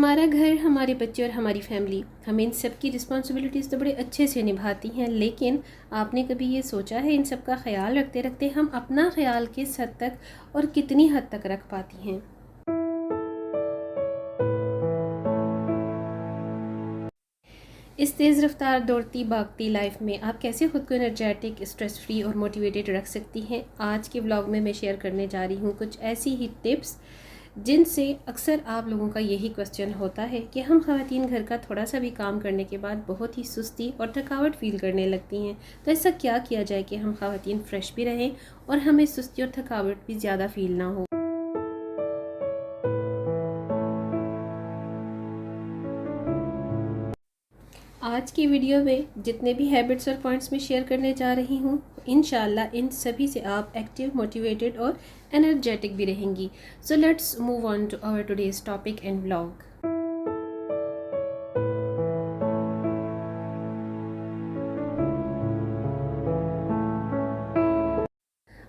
हमारा घर, हमारे बच्चे और हमारी फैमिली, हम इन सब की रिस्पॉन्सिबिलिटीज़ तो बड़े अच्छे से निभाती हैं, लेकिन आपने कभी ये सोचा है इन सब का ख्याल रखते रखते हम अपना ख्याल किस हद तक और कितनी हद तक रख पाती हैं। इस तेज़ रफ्तार दौड़ती भागती लाइफ में आप कैसे ख़ुद को एनर्जेटिक, स्ट्रेस फ्री और मोटिवेटेड रख सकती हैं। आज के व्लॉग में मैं शेयर करने जा रही हूँ कुछ ऐसी ही टिप्स जिनसे अक्सर आप लोगों का यही क्वेश्चन होता है कि हम ख़वातीन घर का थोड़ा सा भी काम करने के बाद बहुत ही सुस्ती और थकावट फील करने लगती हैं। तो ऐसा क्या किया जाए कि हम ख़वातीन फ्रेश भी रहें और हमें सुस्ती और थकावट भी ज़्यादा फील ना हो। आज की वीडियो में जितने भी हैबिट्स और पॉइंट्स में शेयर करने जा रही हूँ, इंशाल्लाह इन सभी से आप एक्टिव, मोटिवेटेड और एनर्जेटिक भी रहेंगी। So let's move on to our today's topic and vlog.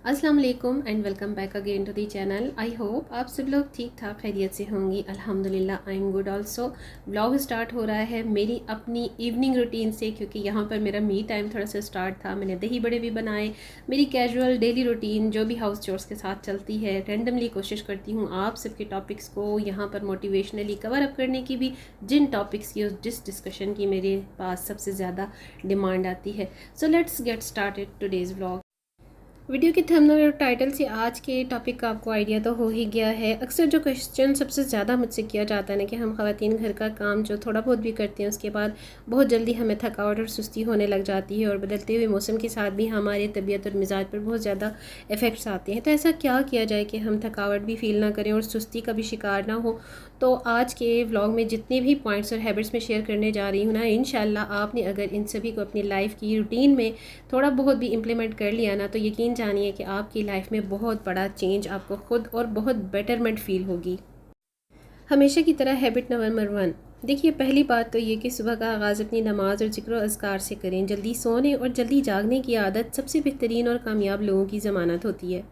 अस्सलाम वालेकुम and welcome back again to the channel. I hope आप सब लोग ठीक ठाक खैरियत से होंगी। अल्हम्दुलिल्लाह I am good also. Vlog start हो रहा है मेरी अपनी इवनिंग रूटीन से, क्योंकि यहाँ पर मेरा मी टाइम थोड़ा सा स्टार्ट था। मैंने दही बड़े भी बनाए। मेरी कैजुअल डेली रूटीन जो भी हाउस चोर्स के साथ चलती है, रैंडमली कोशिश करती हूँ आप सबके टॉपिक्स को यहाँ पर मोटिवेशनली कवर अप करने की भी, जिन टॉपिक्स की और जिस डिस्कशन की मेरे पास सबसे ज़्यादा डिमांड आती है। So let's get started today's vlog. Video के थंबनेल और टाइटल से आज के टॉपिक का आपको आइडिया तो हो ही गया है। अक्सर जो क्वेश्चन सबसे ज़्यादा मुझसे किया जाता है ना कि हम ख़वातीन घर का काम जो थोड़ा बहुत भी करते हैं उसके बाद बहुत जल्दी हमें थकावट और सुस्ती होने लग जाती है, और बदलते हुए मौसम के साथ भी हमारे तबीयत और मिजाज पर बहुत ज़्यादा इफ़ेक्ट्स आते हैं। तो ऐसा क्या किया जाए कि हम थकावट भी फील ना करें और सुस्ती का भी शिकार ना हो। तो आज के व्लॉग में जितने भी पॉइंट्स और हैबिट्स में शेयर करने जा रही हूँ ना, इंशाल्लाह आपने अगर इन सभी को अपनी लाइफ की रूटीन में थोड़ा बहुत भी इम्प्लीमेंट कर लिया ना, तो यकीन जानिए कि आपकी लाइफ में बहुत बड़ा चेंज आपको खुद और बहुत बेटरमेंट फील होगी। हमेशा की तरह हैबिट नंबर 1। देखिए, पहली बात तो ये कि सुबह का आगाज़ अपनी नमाज और ज़िक्र अज़कार से करें। जल्दी सोने और जल्दी जागने की आदत सबसे बेहतरीन और कामयाब लोगों की ज़मानत होती है,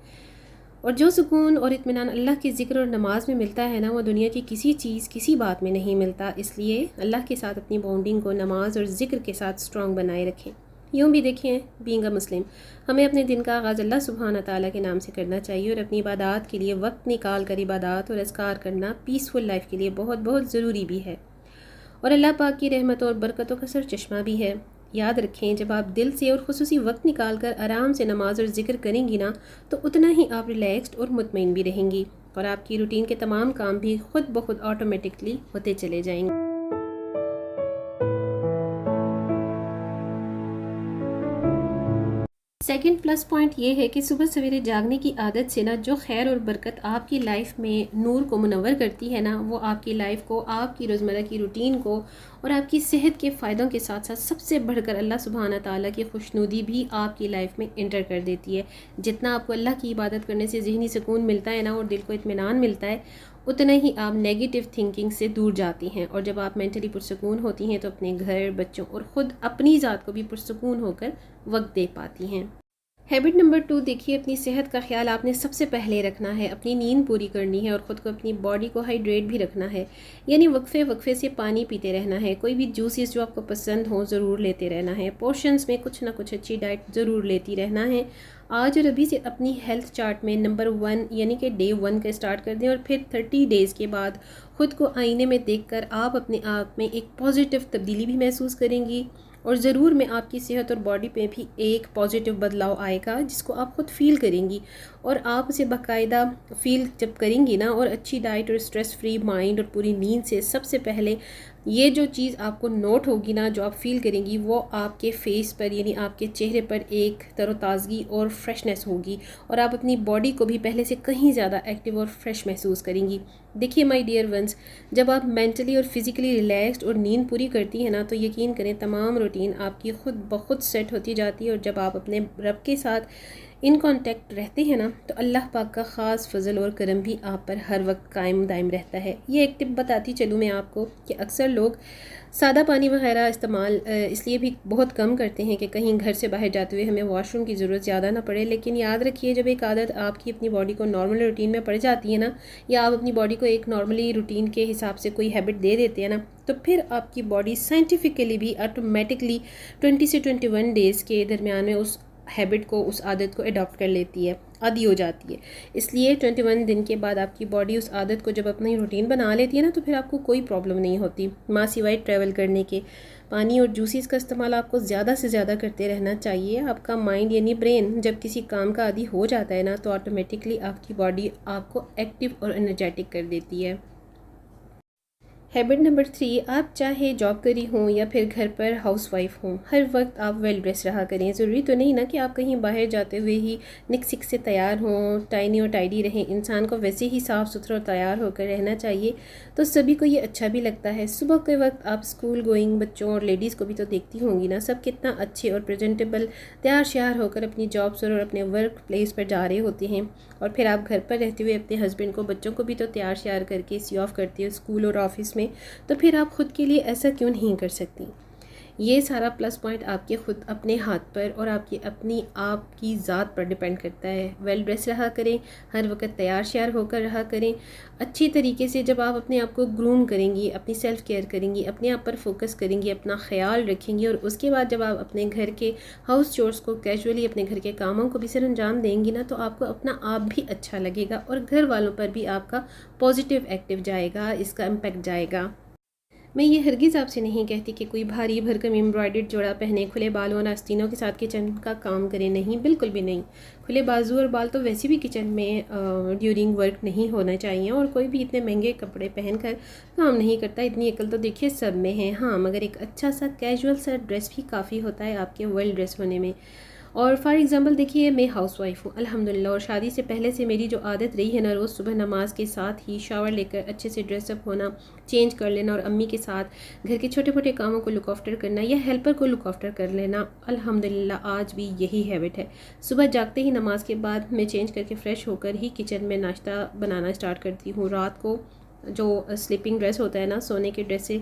और जो सुकून और इत्मीनान अल्लाह के ज़िक्र और नमाज में मिलता है ना, वो दुनिया की किसी चीज़, किसी बात में नहीं मिलता। इसलिए अल्लाह के साथ अपनी बॉन्डिंग को नमाज और ज़िक्र के साथ स्ट्रॉन्ग बनाए रखें। यूँ भी देखें, बीइंग अ मुस्लिम, हमें अपने दिन का आगाज़ अल्लाह सुब्हाना ताला के नाम से करना चाहिए, और अपनी इबादत के लिए वक्त निकाल कर इबादत और अज़कार करना पीसफुल लाइफ के लिए बहुत बहुत ज़रूरी भी है, और अल्लाह पाक की रहमतों और बरकतों का सर चश्मा भी है। याद रखें, जब आप दिल से और खुसूसी वक्त निकाल कर आराम से नमाज और ज़िक्र करेंगी ना, तो उतना ही आप रिलैक्स्ड और मुतमईन भी रहेंगी, और आपकी रूटीन के तमाम काम भी खुद ब खुद ऑटोमेटिकली होते चले जाएंगे। सेकंड प्लस पॉइंट ये है कि सुबह सवेरे जागने की आदत से ना, जो खैर और बरकत आपकी लाइफ में नूर को मुनव्वर करती है ना, वो आपकी लाइफ को, आपकी रोज़मर्रा की रूटीन को और आपकी सेहत के फ़ायदों के साथ साथ सबसे बढ़कर अल्लाह सुब्हाना ताला की खुशनुदी भी आपकी लाइफ में इंटर कर देती है। जितना आपको अल्लाह की इबादत करने से ज़हनी सुकून मिलता है ना, और दिल को इत्मीनान मिलता है, उतना ही आप नेगेटिव थिंकिंग से दूर जाती हैं, और जब आप मेंटली पुरसुकून होती हैं तो अपने घर, बच्चों और ख़ुद अपनी ज़ात को भी पुरसुकून होकर वक्त दे पाती हैं। हैबिट नंबर 2, देखिए, अपनी सेहत का ख्याल आपने सबसे पहले रखना है। अपनी नींद पूरी करनी है और ख़ुद को, अपनी बॉडी को हाइड्रेट भी रखना है, यानी वक्फे वक्फे से पानी पीते रहना है। कोई भी जूसेस जो आपको पसंद हो ज़रूर लेते रहना है। पोर्शंस में कुछ ना कुछ अच्छी डाइट ज़रूर लेती रहना है। आज और अभी से अपनी हेल्थ चार्ट में नंबर 1 यानी कि डे 1 का स्टार्ट कर दें, और फिर 30 डेज़ के बाद ख़ुद को आईने में देखकर आप अपने आप में एक पॉजिटिव तब्दीली भी महसूस करेंगी, और ज़रूर में आपकी सेहत और बॉडी पे भी एक पॉजिटिव बदलाव आएगा, जिसको आप खुद फील करेंगी, और आप उसे बाकायदा फील जब करेंगी ना, और अच्छी डाइट और स्ट्रेस फ्री माइंड और पूरी नींद से, सबसे पहले ये जो चीज़ आपको नोट होगी ना, जो आप फील करेंगी, वो आपके फेस पर यानी आपके चेहरे पर एक तरोताज़गी और फ्रेशनेस होगी, और आप अपनी बॉडी को भी पहले से कहीं ज़्यादा एक्टिव और फ्रेश महसूस करेंगी। देखिए माय डियर वंस, जब आप मेंटली और फिज़िकली रिलैक्स्ड और नींद पूरी करती हैं ना, तो यकीन करें तमाम रूटीन आपकी खुद ब खुद सेट होती जाती है, और जब आप अपने रब के साथ इन कांटेक्ट रहते हैं ना, तो अल्लाह पाक का ख़ास फजल और करम भी आप पर हर वक्त कायम दायम रहता है। ये एक टिप बताती चलूँ मैं आपको कि अक्सर लोग सादा पानी वगैरह इस्तेमाल इसलिए भी बहुत कम करते हैं कि कहीं घर से बाहर जाते हुए हमें वॉशरूम की ज़रूरत ज़्यादा ना पड़े। लेकिन याद रखिए, जब एक आदत आपकी अपनी बॉडी को नॉर्मल रूटीन में पड़ जाती है ना, या आप अपनी बॉडी को एक नॉर्मली रूटीन के हिसाब से कोई हैबिट दे देते हैं ना, तो फिर आपकी बॉडी साइंटिफिकली भी ऑटोमेटिकली 20 से 21 डेज़ के दरमियान में उस हैबिट को, उस आदत को अडॉप्ट कर लेती है, आदी हो जाती है। इसलिए 21 दिन के बाद आपकी बॉडी उस आदत को जब अपनी रूटीन बना लेती है ना, तो फिर आपको कोई प्रॉब्लम नहीं होती। माँ सिवाय ट्रैवल करने के पानी और जूसेस का इस्तेमाल आपको ज़्यादा से ज़्यादा करते रहना चाहिए। आपका माइंड यानी ब्रेन जब किसी काम का आदी हो जाता है ना, तो ऑटोमेटिकली आपकी बॉडी आपको एक्टिव और एनर्जेटिक कर देती है। हैबिट नंबर 3, आप चाहे जॉब करी हों या फिर घर पर हाउसवाइफ हों, हर वक्त आप वेल ड्रेस रहा करें। ज़रूरी तो नहीं ना कि आप कहीं बाहर जाते हुए ही निक सिक से तैयार हों, टाइनी और टाइडी रहें। इंसान को वैसे ही साफ़ सुथरा और तैयार होकर रहना चाहिए, तो सभी को ये अच्छा भी लगता है। सुबह के वक्त आप स्कूल गोइंग बच्चों और लेडीज़ को भी तो देखती होंगी ना, सब कितना अच्छे और प्रेजेंटेबल तैयार श्यार होकर अपनी जॉब्स और अपने वर्क प्लेस पर जा रहे होते हैं। और फिर आप घर पर रहते हुए अपने हस्बैंड को, बच्चों को भी तो तैयार श्यार करके सी ऑफ करती हो स्कूल और ऑफिस में, तो फिर आप ख़ुद के लिए ऐसा क्यों नहीं कर सकती। ये सारा प्लस पॉइंट आपके ख़ुद अपने हाथ पर और आपकी अपनी आपकी ज़ात पर डिपेंड करता है। वेल ड्रेस रहा करें, हर वक्त तैयार श्यार होकर रहा करें। अच्छी तरीके से जब आप अपने आप को ग्रूम करेंगी, अपनी सेल्फ़ केयर करेंगी, अपने आप पर फोकस करेंगी, अपना ख्याल रखेंगी, और उसके बाद जब आप अपने घर के हाउस चोर्स को कैजुअली, अपने घर के कामों को भी सर अंजाम देंगी ना, तो आपको अपना आप भी अच्छा लगेगा और घर वालों पर भी आपका पॉजिटिव एक्टिव जाएगा, इसका इम्पेक्ट जाएगा। मैं ये हरगिज़ आपसे नहीं कहती कि कोई भारी भरकम एम्ब्रॉयडर्ड जोड़ा पहने, खुले बालों और आस्तीनों के साथ किचन का काम करें, नहीं, बिल्कुल भी नहीं। खुले बाजू और बाल तो वैसे भी किचन में ड्यूरिंग वर्क नहीं होना चाहिए, और कोई भी इतने महंगे कपड़े पहनकर काम नहीं करता। इतनी अकल तो देखिए सब में है। हाँ, मगर एक अच्छा सा कैजुअल सा ड्रेस भी काफ़ी होता है आपके वेल ड्रेस होने में। और फॉर एग्ज़ाम्पल देखिए, मैं हाउसवाइफ हूँ अल्हम्दुलिल्लाह, और शादी से पहले से मेरी जो आदत रही है ना, रोज़ सुबह नमाज के साथ ही शावर लेकर अच्छे से ड्रेसअप होना, चेंज कर लेना, और अम्मी के साथ घर के छोटे मोटे कामों को लुक आफ्टर करना या हेल्पर को लुक आफ्टर कर लेना, अल्हम्दुलिल्लाह आज भी यही हैबिट है। सुबह जागते ही नमाज के बाद मैं चेंज करके फ़्रेश होकर ही किचन में नाश्ता बनाना स्टार्ट करती हूँ। रात को जो स्लीपिंग ड्रेस होता है ना, सोने के ड्रेस से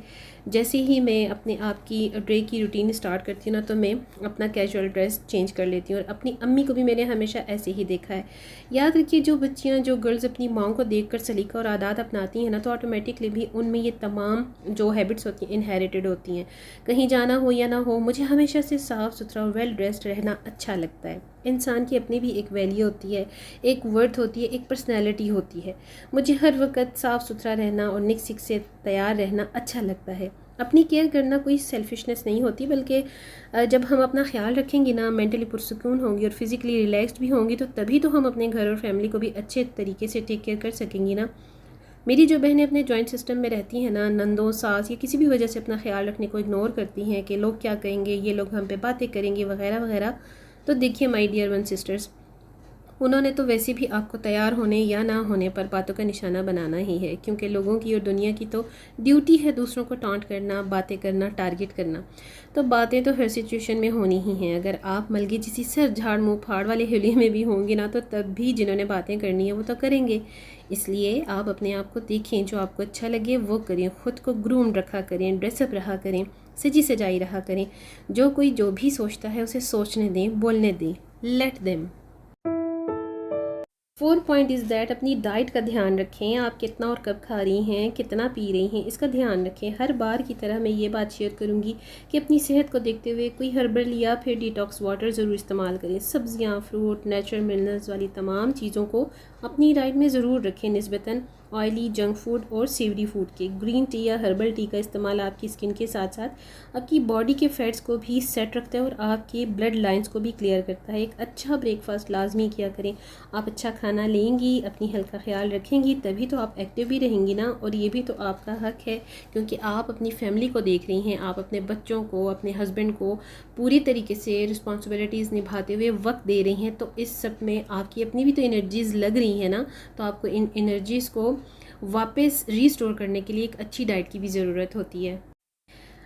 जैसे ही मैं अपने आप की डे की रूटीन स्टार्ट करती हूँ ना, तो मैं अपना कैजुअल ड्रेस चेंज कर लेती हूँ। और अपनी अम्मी को भी मैंने हमेशा ऐसे ही देखा है। याद रखिए, जो बच्चियाँ, जो गर्ल्स अपनी माँ को देखकर सलीका और आदात अपनाती हैं ना, तो ऑटोमेटिकली भी उनमें ये तमाम जो हैबिट्स होती हैं इनहेरिटेड होती हैं। कहीं जाना हो या ना हो, मुझे हमेशा से साफ़ सुथरा और वेल ड्रेस्ड रहना अच्छा लगता है। इंसान की अपनी भी एक वैल्यू होती है, एक वर्थ होती है, एक पर्सनैलिटी होती है। मुझे हर वक्त साफ़ सुथरा रहना और निक सिक से तैयार रहना अच्छा लगता है। अपनी केयर करना कोई सेल्फिशनेस नहीं होती, बल्कि जब हम अपना ख्याल रखेंगे ना, मेंटली पुरसुकून होंगी और फिज़िकली रिलैक्स्ड भी होंगी, तो तभी तो हम अपने घर और फैमिली को भी अच्छे तरीके से टेक केयर कर सकेंगी ना। मेरी जो बहनें अपने जॉइंट सिस्टम में रहती हैं ना, नंदों, सास, या किसी भी वजह से अपना ख्याल रखने को इग्नोर करती हैं कि लोग क्या कहेंगे, ये लोग हम पे बातें करेंगे वगैरह वगैरह, तो देखिए माय डियर वन सिस्टर्स, उन्होंने तो वैसे भी आपको तैयार होने या ना होने पर बातों का निशाना बनाना ही है, क्योंकि लोगों की और दुनिया की तो ड्यूटी है दूसरों को टॉन्ट करना, बातें करना, टारगेट करना। तो बातें तो हर सिचुएशन में होनी ही हैं। अगर आप मलगी जिसी सर झाड़ मुँह फाड़ वाले हिलिये में भी होंगी ना, तो तब भी जिन्होंने बातें करनी है वो तो करेंगे। इसलिए आप अपने आप को देखें, जो आपको अच्छा लगे वो करें, ख़ुद को ग्रूम रखा करें, ड्रेसअप रहा करें, सजी सजाई रहा करें। जो कोई जो भी सोचता है उसे सोचने दें, बोलने दें, let them. 4 point is that, अपनी डाइट का ध्यान रखें। आप कितना और कब खा रही हैं, कितना पी रही हैं, इसका ध्यान रखें। हर बार की तरह मैं ये बात शेयर करूँगी कि अपनी सेहत को देखते हुए कोई हर्बल या फिर डिटॉक्स वाटर ज़रूर इस्तेमाल करें। सब्जियाँ, फ्रूट, नेचुरल मिनरल्स वाली तमाम चीज़ों को अपनी डाइट में ज़रूर रखें, निस्बतन ऑयली, जंक फूड और सेवरी फूड के। ग्रीन टी या हर्बल टी का इस्तेमाल आपकी स्किन के साथ साथ आपकी बॉडी के फैट्स को भी सेट रखता है और आपकी ब्लड लाइंस को भी क्लियर करता है। एक अच्छा ब्रेकफास्ट लाजमी किया करें। आप अच्छा खाना लेंगी, अपनी हेल्थ का ख्याल रखेंगी, तभी तो आप एक्टिव भी रहेंगी ना। और ये भी तो आपका हक है, क्योंकि आप अपनी फैमिली को देख रही हैं, आप अपने बच्चों को, अपने हस्बैंड को पूरी तरीके से रिस्पॉन्सिबिलिटीज़ निभाते हुए वक्त दे रही हैं। तो इस सब में आपकी अपनी भी तो एनर्जीज़ लग रही हैं ना, तो आपको इन एनर्जीज़ को वापस रीस्टोर करने के लिए एक अच्छी डाइट की भी ज़रूरत होती है।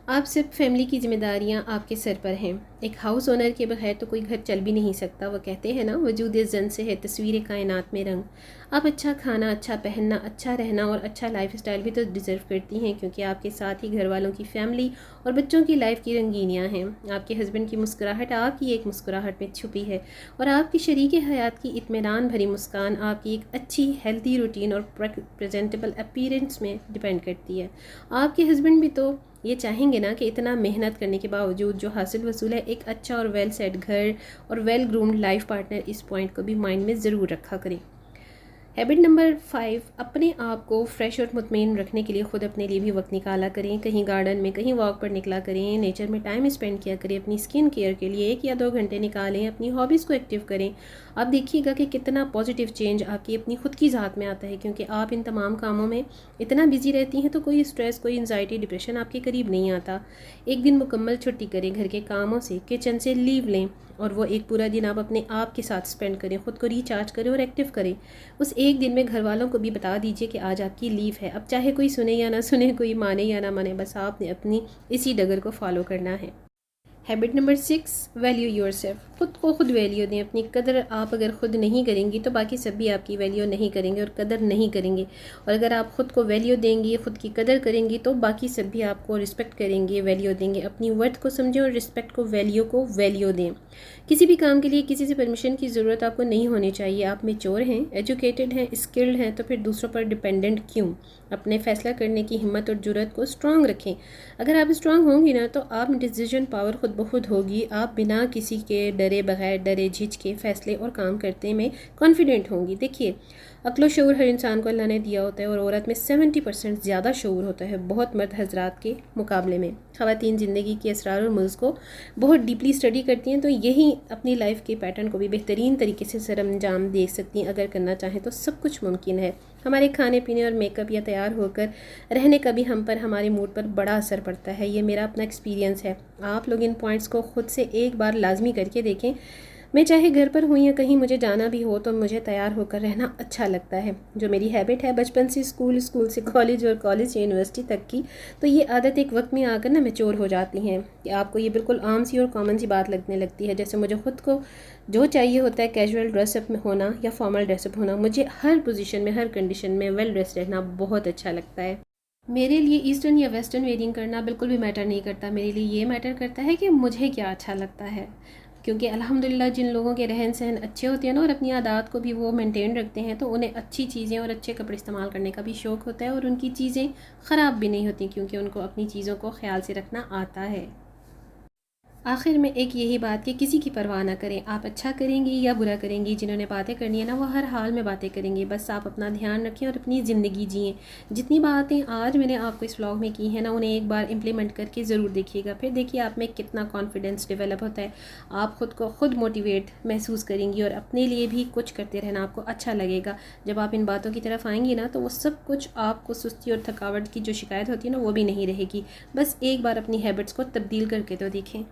आप सिर्फ फैमिली की जिम्मेदारियां आपके सर पर हैं। एक हाउस ओनर के बगैर तो कोई घर चल भी नहीं सकता। वो कहते हैं ना, वजूद जन से है तस्वीर कायनात में रंग। आप अच्छा खाना, अच्छा पहनना, अच्छा रहना और अच्छा लाइफस्टाइल भी तो डिज़र्व करती हैं, क्योंकि आपके साथ ही घर वालों की फैमिली और बच्चों की लाइफ की रंगीनियाँ हैं। आपके हस्बैंड की मुस्कुराहट आपकी एक मुस्कुराहट में छुपी है, और आपकी शरीक हयात की इत्मीनान भरी मुस्कान आपकी एक अच्छी हेल्थी रूटीन और प्रेजेंटेबल अपीयरेंस में डिपेंड करती है। आपके हस्बैंड भी तो ये चाहेंगे ना कि इतना मेहनत करने के बावजूद जो हासिल वसूल है, एक अच्छा और वेल सेट घर और वेल ग्रूम्ड लाइफ पार्टनर। इस पॉइंट को भी माइंड में ज़रूर रखा करें। हैबिट नंबर 5, अपने आप को फ्रेश और मुतमईन रखने के लिए ख़ुद अपने लिए भी वक्त निकाला करें। कहीं गार्डन में, कहीं वॉक पर निकला करें, नेचर में टाइम स्पेंड किया करें। अपनी स्किन केयर के लिए 1 या 2 घंटे निकालें। अपनी हॉबीज़ को एक्टिव करें। आप देखिएगा कि कितना पॉजिटिव चेंज आपकी अपनी खुद की ज़ात में आता है, क्योंकि आप इन तमाम कामों में इतना बिजी रहती हैं तो कोई स्ट्रेस, कोई एंजाइटी, डिप्रेशन आपके करीब नहीं आता। एक दिन मुकम्मल छुट्टी करें घर के कामों से, किचन से लीव लें, और वो एक पूरा दिन आप अपने आप के साथ स्पेंड करें। ख़ुद को रिचार्ज करें और एक्टिव करें। उस एक दिन में घर वालों को भी बता दीजिए कि आज आपकी लीव है। अब चाहे कोई सुने या ना सुने, कोई माने या ना माने, बस आपने अपनी इसी डगर को फॉलो करना है। Habit number 6, value yourself. ख़ुद को खुद वैल्यू दें। अपनी कदर आप अगर ख़ुद नहीं करेंगी तो बाकी सब भी आपकी वैल्यू नहीं करेंगे और कदर नहीं करेंगे। और अगर आप ख़ुद को वैल्यू देंगी, ख़ुद की कदर करेंगी, तो बाकी सब भी आपको रिस्पेक्ट करेंगे, वैल्यू देंगे। अपनी वर्थ को समझें और रिस्पेक्ट को, वैल्यू दें। किसी भी काम के लिए किसी से परमिशन की ज़रूरत आपको नहीं होनी चाहिए। आप मैच्योर हैं, एजुकेटेड हैं, स्किल्ड हैं, तो फिर दूसरों पर डिपेंडेंट क्यों। अपने फ़ैसला करने की हिम्मत और जुर्रत को स्ट्रॉन्ग रखें। अगर आप स्ट्रॉन्ग होंगी ना, तो आप डिसीजन पावर खुद ब खुद होगी। आप बिना किसी के डरे बगैर, डरे झिझके फ़ैसले और काम करते में कॉन्फिडेंट होंगी। देखिए, अक्ल शऊर हर इंसान को अल्लाह ने दिया होता है, और औरत में 70% ज़्यादा शऊर होता है, बहुत मर्द हजरात के मुकाबले में। ख़वातीन ज़िंदगी के असरार और मुल्ज़ को बहुत डीपली स्टडी करती हैं, तो यही अपनी लाइफ के पैटर्न को भी बेहतरीन तरीके से सरअंजाम दे सकती हैं। अगर करना चाहें तो सब कुछ मुमकिन है। हमारे खाने पीने और मेकअप या तैयार होकर रहने का भी हम पर, हमारे मूड पर बड़ा असर पड़ता है। ये मेरा अपना एक्सपीरियंस है। आप लोग इन पॉइंट्स को ख़ुद से एक बार लाजमी करके देखें। मैं चाहे घर पर हूँ या कहीं मुझे जाना भी हो, तो मुझे तैयार होकर रहना अच्छा लगता है। जो मेरी हैबिट है बचपन से स्कूल, स्कूल से कॉलेज और कॉलेज से यूनिवर्सिटी तक की, तो ये आदत एक वक्त में आकर ना मैच्योर हो जाती हैं कि आपको ये बिल्कुल आम सी और कॉमन सी बात लगने लगती है। जैसे मुझे ख़ुद को जो चाहिए होता है, कैजुअल ड्रेसअप में होना या फॉर्मल ड्रेसअप होना, मुझे हर पोजीशन में, हर कंडीशन में वेल ड्रेस्ड रहना बहुत अच्छा लगता है। मेरे लिए ईस्टर्न या वेस्टर्न वेयरिंग करना बिल्कुल भी मैटर नहीं करता। मेरे लिए ये मैटर करता है कि मुझे क्या अच्छा लगता है, क्योंकि अल्हम्दुलिल्लाह जिन लोगों के रहन सहन अच्छे होते हैं ना, और अपनी आदत को भी वो मेंटेन रखते हैं, तो उन्हें अच्छी चीज़ें और अच्छे कपड़े इस्तेमाल करने का भी शौक़ होता है, और उनकी चीज़ें ख़राब भी नहीं होती, क्योंकि उनको अपनी चीज़ों को ख्याल से रखना आता है। आखिर में एक यही बात कि किसी की परवाह ना करें। आप अच्छा करेंगी या बुरा करेंगी, जिन्होंने बातें करनी है ना, वो हर हाल में बातें करेंगे। बस आप अपना ध्यान रखें और अपनी ज़िंदगी जिएं। जितनी बातें आज मैंने आपको इस व्लॉग में की है ना, उन्हें एक बार इम्प्लीमेंट करके ज़रूर देखिएगा। फिर देखिए आप में कितना कॉन्फिडेंस डेवलप होता है। आप ख़ुद को खुद मोटिवेट महसूस करेंगी, और अपने लिए भी कुछ करते रहना आपको अच्छा लगेगा। जब आप इन बातों की तरफ आएंगी ना, तो वो सब कुछ, आपको सुस्ती और थकावट की जो शिकायत होती है ना, वो भी नहीं रहेगी। बस एक बार अपनी हैबिट्स को तब्दील करके तो देखें।